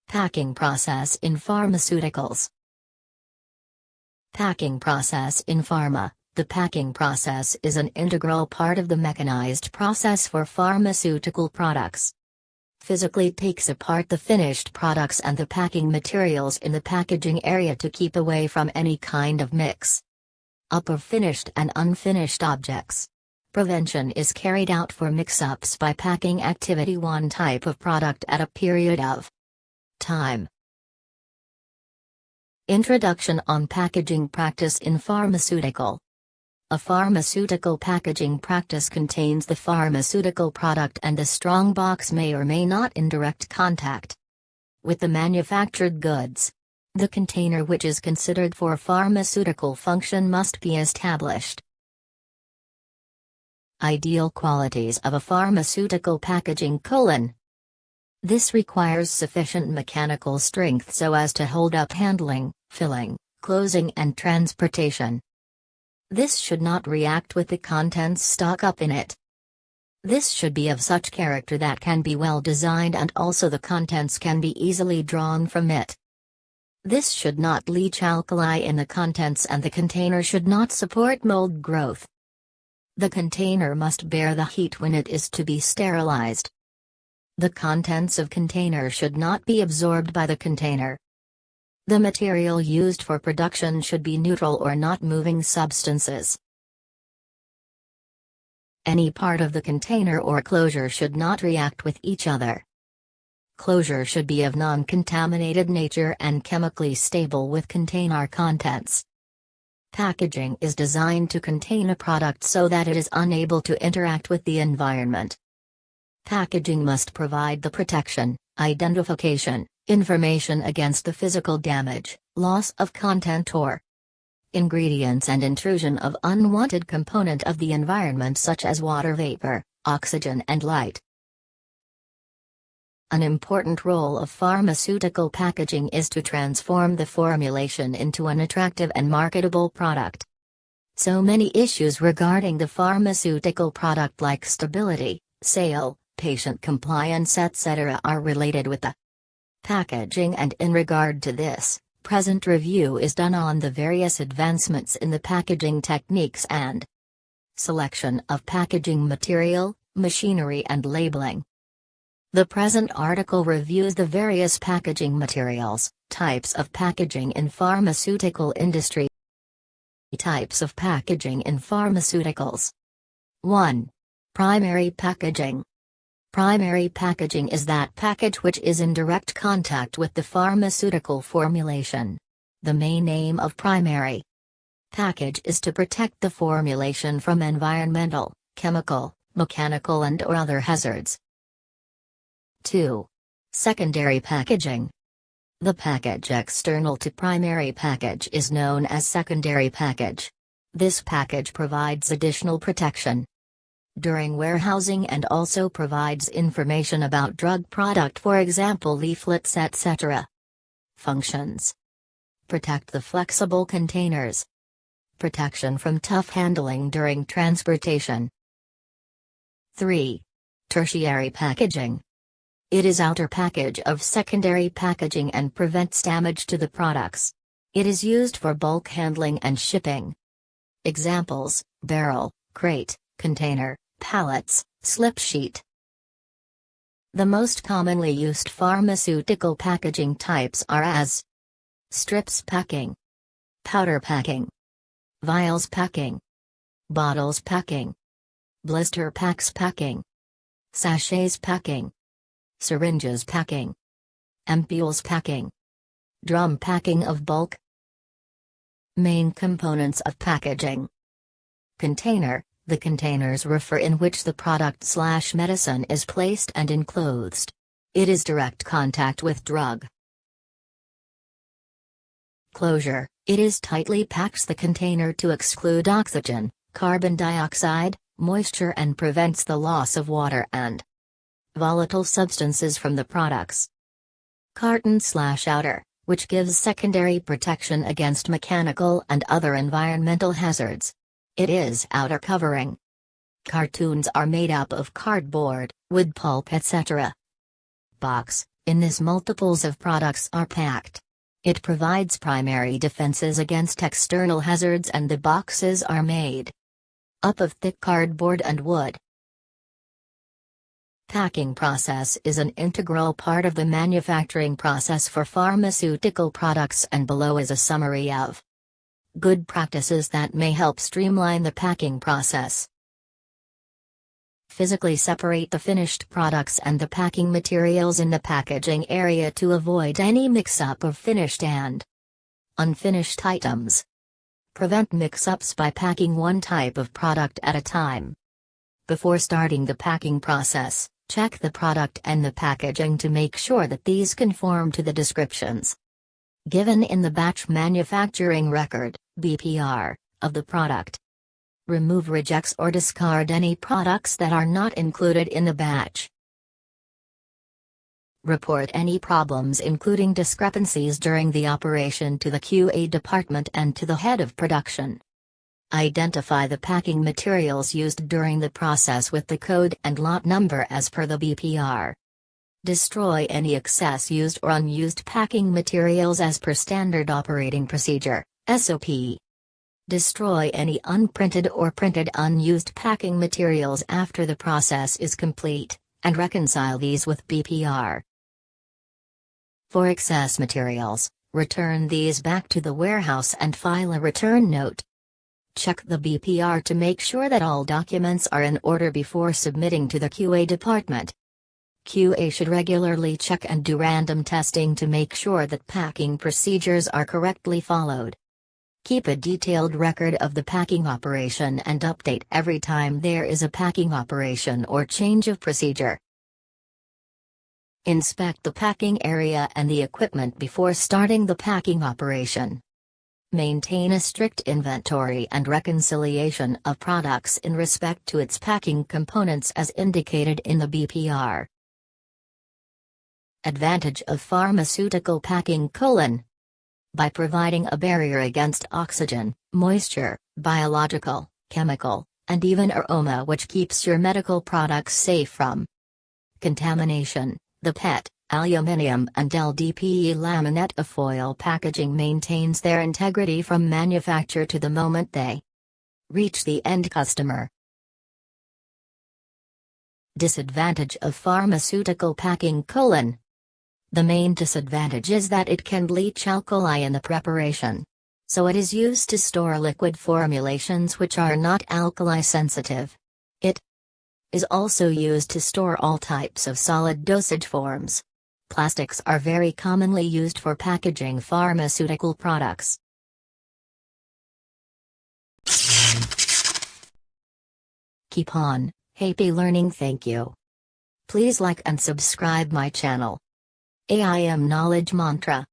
Packing process in pharmaceuticals. Packing process in pharma. The packing process is an integral part of the mechanized process for pharmaceutical products. Physically takes apart the finished products and the packing materials in the packaging area to keep away from any kind of mix up of finished and unfinished objects. Prevention is carried out for mix-ups by packing activity one type of product at a period of time. Introduction on packaging practice in pharmaceutical. A pharmaceutical packaging practice contains the pharmaceutical product and the strong box may or may not in direct contact with the manufactured goods. The container which is considered for pharmaceutical function must be established. Ideal qualities of a pharmaceutical packaging: This requires sufficient mechanical strength so as to hold up handling, filling, closing and transportation. This should not react with the contents stock up in it. This should be of such character that can be well designed and also the contents can be easily drawn from it. This should not leach alkali in the contents and the container should not support mold growth. The container must bear the heat when it is to be sterilized. The contents of container should not be absorbed by the container. The material used for production should be neutral or not moving substances. Any part of the container or closure should not react with each other. Closure should be of non-contaminated nature and chemically stable with container contents. Packaging is designed to contain a product so that it is unable to interact with the environment. Packaging must provide the protection, identification, information against the physical damage, loss of content or ingredients and intrusion of unwanted component of the environment such as water vapor, oxygen and light. An important role of pharmaceutical packaging is to transform the formulation into an attractive and marketable product. So many issues regarding the pharmaceutical product like stability, sale, patient compliance etc. are related with the packaging, and in regard to this, present review is done on the various advancements in the packaging techniques and selection of packaging material, machinery and labeling. The present article reviews the various packaging materials, types of packaging in pharmaceutical industry. Types of packaging in pharmaceuticals. 1. Primary packaging. Primary packaging is that package which is in direct contact with the pharmaceutical formulation. The main aim of primary package is to protect the formulation from environmental, chemical, mechanical and or other hazards. 2. Secondary packaging. The package external to primary package is known as secondary package. This package provides additional protection during warehousing and also provides information about drug product, for example leaflets etc. Functions: protect the flexible containers, protection from tough handling during transportation. 3. Tertiary packaging. It is outer package of secondary packaging and prevents damage to the products. It is used for bulk handling and shipping. Examples: barrel, crate, container, pallets, slip sheet. The most commonly used pharmaceutical packaging types are as strips packing, powder packing, vials packing, bottles packing, blister packs packing, sachets packing, syringes packing, ampules packing, drum packing of bulk. Main components of packaging. Container. The containers refer in which the product/medicine is placed and enclosed. It is direct contact with drug. Closure. It is tightly packs the container to exclude oxygen, carbon dioxide, moisture and prevents the loss of water and volatile substances from the products. Carton/outer, which gives secondary protection against mechanical and other environmental hazards. It is outer covering. Cartoons are made up of cardboard, wood pulp etc. Box. In this, multiples of products are packed. It provides primary defenses against external hazards, and the boxes are made up of thick cardboard and wood. Packing process is an integral part of the manufacturing process for pharmaceutical products, and below is a summary of good practices that may help streamline the packing process. Physically separate the finished products and the packing materials in the packaging area to avoid any mix-up of finished and unfinished items. Prevent mix-ups by packing one type of product at a time. Before starting the packing process, check the product and the packaging to make sure that these conform to the descriptions given in the batch manufacturing record (BPR) of the product. Remove rejects or discard any products that are not included in the batch. Report any problems, including discrepancies, during the operation to the QA department and to the head of production. Identify the packing materials used during the process with the code and lot number as per the BPR. Destroy any excess used or unused packing materials as per Standard Operating Procedure, SOP. Destroy any unprinted or printed unused packing materials after the process is complete, and reconcile these with BPR. For excess materials, return these back to the warehouse and file a return note. Check the BPR to make sure that all documents are in order before submitting to the QA department. QA should regularly check and do random testing to make sure that packing procedures are correctly followed. Keep a detailed record of the packing operation and update every time there is a packing operation or change of procedure. Inspect the packing area and the equipment before starting the packing operation. Maintain a strict inventory and reconciliation of products in respect to its packing components as indicated in the BPR. Advantage of pharmaceutical packing: by providing a barrier against oxygen, moisture, biological, chemical, and even aroma, which keeps your medical products safe from contamination. The PET, aluminum and LDPE laminate of foil packaging maintains their integrity from manufacture to the moment they reach the end customer. Disadvantage of pharmaceutical packing: the main disadvantage is that it can bleach alkali in the preparation. So it is used to store liquid formulations which are not alkali sensitive. It is also used to store all types of solid dosage forms. Plastics are very commonly used for packaging pharmaceutical products. Keep on happy learning. Thank you. Please like and subscribe my channel. AIM Knowledge Mantra.